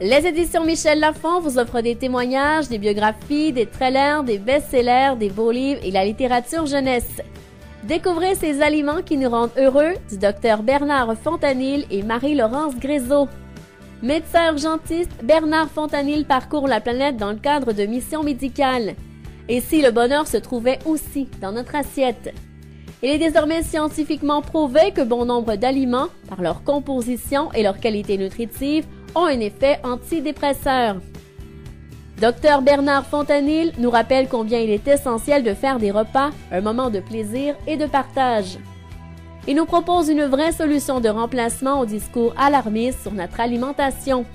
Les éditions Michel Lafon vous offrent des témoignages, des biographies, des trailers, des best-sellers, des beaux livres et la littérature jeunesse. Découvrez ces aliments qui nous rendent heureux du docteur Bernard Fontanil et Marie-Laurence Grézeau. Médecin urgentiste, Bernard Fontanil parcourt la planète dans le cadre de missions médicales. Et si le bonheur se trouvait aussi dans notre assiette? Il est désormais scientifiquement prouvé que bon nombre d'aliments, par leur composition et leur qualité nutritive, ont un effet antidépresseur. Dr Bernard Fontanil nous rappelle combien il est essentiel de faire des repas un moment de plaisir et de partage. Il nous propose une vraie solution de remplacement au discours alarmiste sur notre alimentation.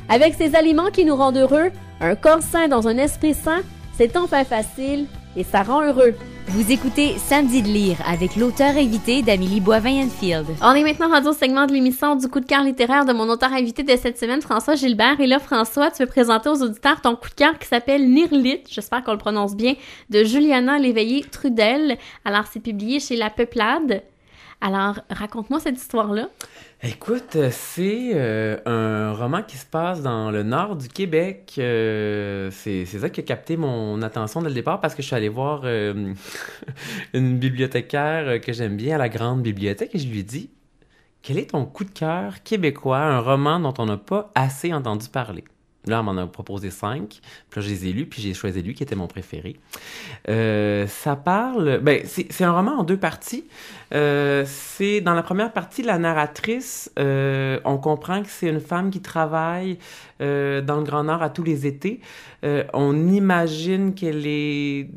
Avec ces aliments qui nous rendent heureux, un corps sain dans un esprit sain, c'est enfin facile et ça rend heureux. Vous écoutez Samedi de lire avec l'auteur invité d'Amélie Boivin-Enfield. On est maintenant rendu au segment de l'émission du coup de cœur littéraire de mon auteur invité de cette semaine, François Gilbert. Et là, François, tu veux présenter aux auditeurs ton coup de cœur qui s'appelle Nirlit, j'espère qu'on le prononce bien, de Juliana Léveillé-Trudel. Alors, c'est publié chez La Peuplade. Alors, raconte-moi cette histoire-là. Écoute, c'est un roman qui se passe dans le nord du Québec. C'est ça qui a capté mon attention dès le départ parce que je suis allé voir une bibliothécaire que j'aime bien à la Grande Bibliothèque et je lui ai dit « Quel est ton coup de cœur québécois, un roman dont on n'a pas assez entendu parler? » Là, on m'en a proposé 5. Puis là, je les ai lus, puis j'ai choisi lui qui était mon préféré. Ça parle... c'est un roman en 2 parties. C'est dans la première partie, la narratrice, on comprend que c'est une femme qui travaille dans le Grand Nord à tous les étés. On imagine qu'elle est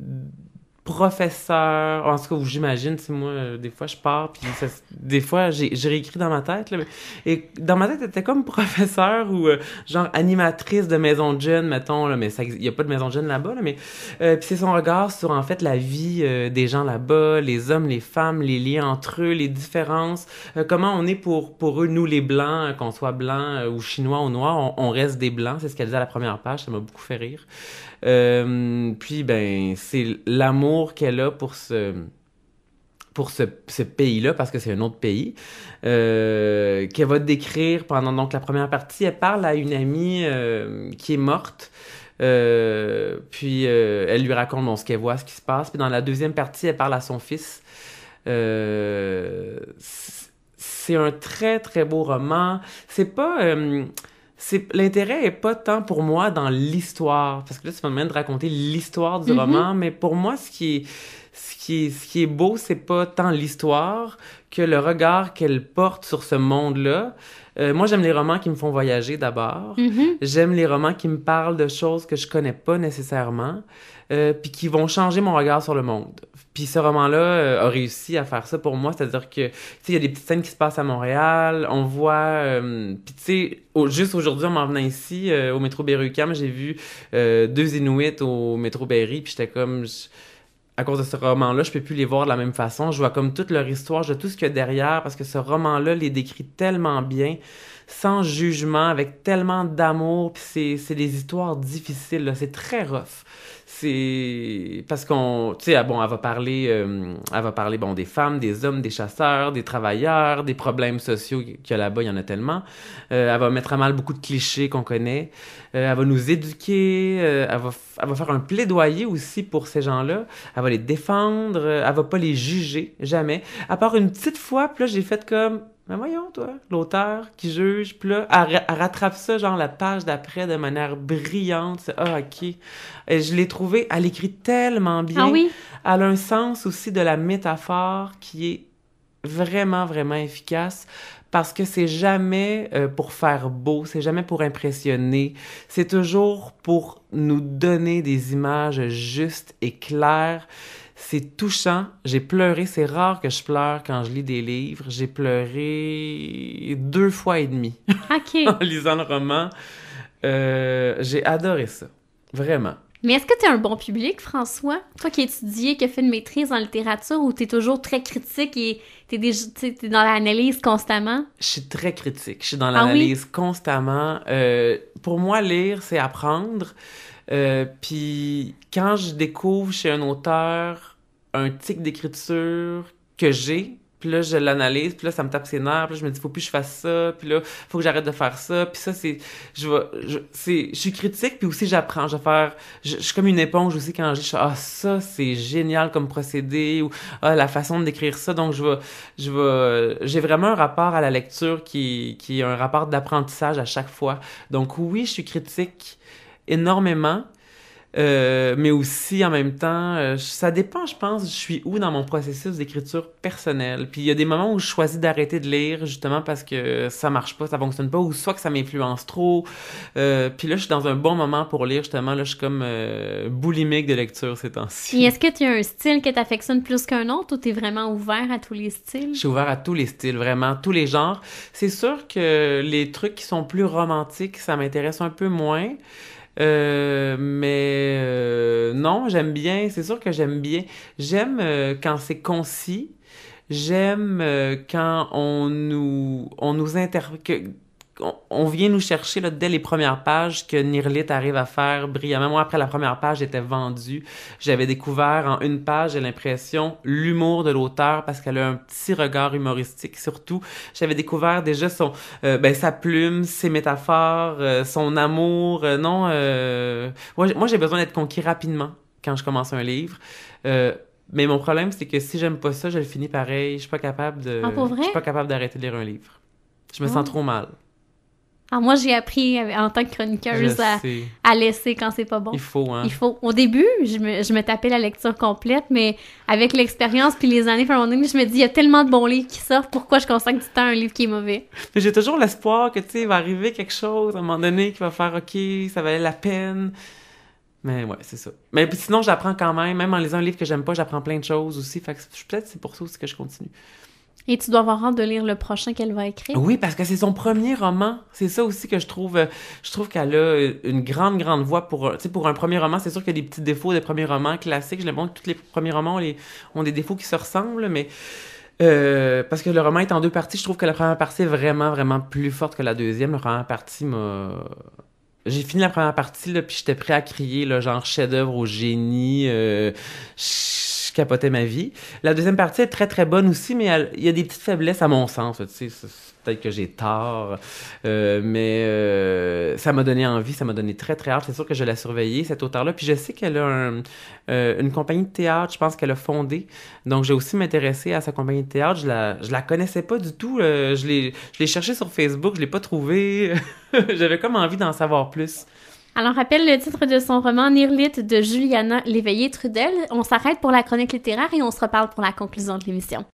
professeur, en tout cas, j'imagine, tu sais, moi, des fois, je pars, puis des fois, j'ai réécrit dans ma tête, là, et dans ma tête, elle était comme professeur ou genre animatrice de maison de jeunes, mettons, là, mais il n'y a pas de maison de jeunes là-bas, là, mais puis c'est son regard sur, en fait, la vie des gens là-bas, les hommes, les femmes, les liens entre eux, les différences, comment on est pour eux, nous, les Blancs, qu'on soit Blancs ou Chinois ou Noirs, on reste des Blancs, c'est ce qu'elle disait à la première page, ça m'a beaucoup fait rire. Puis ben c'est l'amour qu'elle a pour ce pays-là, parce que c'est un autre pays, qu'elle va décrire pendant donc la première partie. Elle parle à une amie qui est morte, puis elle lui raconte bon, ce qu'elle voit, ce qui se passe. Puis dans la deuxième partie, elle parle à son fils. C'est un très, très beau roman. C'est pas... l'intérêt est pas tant pour moi dans l'histoire, parce que là, tu vas me de raconter l'histoire du roman, mais pour moi, ce qui est beau, c'est pas tant l'histoire que le regard qu'elle porte sur ce monde-là. Moi, j'aime les romans qui me font voyager d'abord. J'aime les romans qui me parlent de choses que je connais pas nécessairement, puis qui vont changer mon regard sur le monde. Puis ce roman-là a réussi à faire ça pour moi, c'est-à-dire que, tu sais, il y a des petites scènes qui se passent à Montréal, on voit, puis tu sais, juste aujourd'hui, en m'en venant ici, au métro Berry-UQAM, j'ai vu 2 Inuits au métro Berry, puis j'étais comme... à cause de ce roman-là, je peux plus les voir de la même façon. Je vois comme toute leur histoire, je vois tout ce qu'il y a derrière, parce que ce roman-là les décrit tellement bien, sans jugement, avec tellement d'amour, puis c'est des histoires difficiles, là. C'est très rough. C'est parce qu'on, tu sais, bon, elle va parler, bon, des femmes, des hommes, des chasseurs, des travailleurs, des problèmes sociaux qu'il y a là-bas, il y en a tellement. Elle va mettre à mal beaucoup de clichés qu'on connaît. Elle va nous éduquer. Elle va faire un plaidoyer aussi pour ces gens-là. Elle va les défendre. Elle va pas les juger, jamais. À part une petite fois, puis là, j'ai fait comme... Mais voyons, toi, l'auteur qui juge, puis là, elle rattrape ça, genre, la page d'après de manière brillante. Ah, OK. Et je l'ai trouvé, elle écrit tellement bien. Ah oui? Elle a un sens aussi de la métaphore qui est vraiment, vraiment efficace parce que c'est jamais pour faire beau, c'est jamais pour impressionner. C'est toujours pour nous donner des images justes et claires. C'est touchant. J'ai pleuré. C'est rare que je pleure quand je lis des livres. J'ai pleuré 2 fois et demi OK. en lisant le roman. J'ai adoré ça. Vraiment. Mais est-ce que tu es un bon public, François? Toi qui étudies, qui as fait une maîtrise en littérature, ou tu es toujours très critique et tu es dans l'analyse constamment? Je suis très critique. Je suis dans l'analyse constamment. Pour moi, lire, c'est apprendre. Puis quand je découvre chez un auteur un tic d'écriture que j'ai, Puis là, je l'analyse, puis là, ça me tape ses nerfs, puis là, je me dis, faut plus que je fasse ça, puis là, faut que j'arrête de faire ça, puis ça, je suis critique, puis aussi j'apprends, je suis comme une éponge aussi quand ça, c'est génial comme procédé, ou, la façon de décrire ça, donc j'ai vraiment un rapport à la lecture qui est un rapport d'apprentissage à chaque fois. Donc oui, je suis critique énormément, mais aussi en même temps, ça dépend, je pense, je suis où dans mon processus d'écriture personnelle. Puis il y a des moments où je choisis d'arrêter de lire justement parce que ça marche pas, ça fonctionne pas, ou soit que ça m'influence trop. Puis là, je suis dans un bon moment pour lire justement. Là, je suis comme boulimique de lecture ces temps-ci. Et est-ce que tu as un style que t'affectionnes plus qu'un autre ou t'es vraiment ouvert à tous les styles? Je suis ouvert à tous les styles, vraiment, tous les genres. C'est sûr que les trucs qui sont plus romantiques, ça m'intéresse un peu moins. Mais non, j'aime bien, c'est sûr que j'aime bien. J'aime quand c'est concis. J'aime quand on nous on vient nous chercher là, dès les premières pages que Nirlit arrive à faire brillamment. Moi, après la première page, j'étais vendue. J'avais découvert en une page, j'ai l'impression, l'humour de l'auteur parce qu'elle a un petit regard humoristique surtout. J'avais découvert déjà sa plume, ses métaphores, son amour. Moi, j'ai besoin d'être conquis rapidement quand je commence un livre. Mais mon problème, c'est que si j'aime pas ça, je le finis pareil. Je suis pas capable pour vrai? Je suis pas capable d'arrêter de lire un livre. Je me sens trop mal. Alors moi, j'ai appris en tant que chroniqueuse à laisser quand c'est pas bon. Il faut, hein? Il faut. Au début, je me tapais la lecture complète, mais avec l'expérience puis les années, à un moment donné, je me dis, il y a tellement de bons livres qui sortent, pourquoi je consacre du temps à un livre qui est mauvais? Mais j'ai toujours l'espoir que, tu sais, il va arriver quelque chose à un moment donné qui va faire, OK, ça valait la peine. Mais ouais, c'est ça. Mais puis sinon, j'apprends quand même en lisant un livre que j'aime pas, j'apprends plein de choses aussi. Fait que peut-être c'est pour ça aussi que je continue. Et tu dois avoir hâte de lire le prochain qu'elle va écrire. Oui, parce que c'est son premier roman. C'est ça aussi que je trouve qu'elle a une grande voix pour un premier roman. C'est sûr qu'il y a des petits défauts des premiers romans classiques. Je le montre, tous les premiers romans ont des défauts qui se ressemblent, mais parce que le roman est en 2 parties, je trouve que la première partie est vraiment, vraiment plus forte que la deuxième. La première partie j'ai fini la première partie, là, puis j'étais prêt à crier, là, genre chef-d'œuvre au génie. Je capotais ma vie. La deuxième partie est très, très bonne aussi, mais il y a des petites faiblesses à mon sens. Tu sais, peut-être que j'ai tort, mais ça m'a donné envie, ça m'a donné très, très hâte. C'est sûr que je l'ai surveillée, cette auteure-là. Puis je sais qu'elle a une compagnie de théâtre, je pense qu'elle a fondé. Donc, j'ai aussi m'intéressé à sa compagnie de théâtre. Je la connaissais pas du tout. Je l'ai cherchée sur Facebook, je l'ai pas trouvée. J'avais comme envie d'en savoir plus. Alors, rappelle le titre de son roman « Nirlit » de Juliana Léveillé-Trudel. On s'arrête pour la chronique littéraire et on se reparle pour la conclusion de l'émission.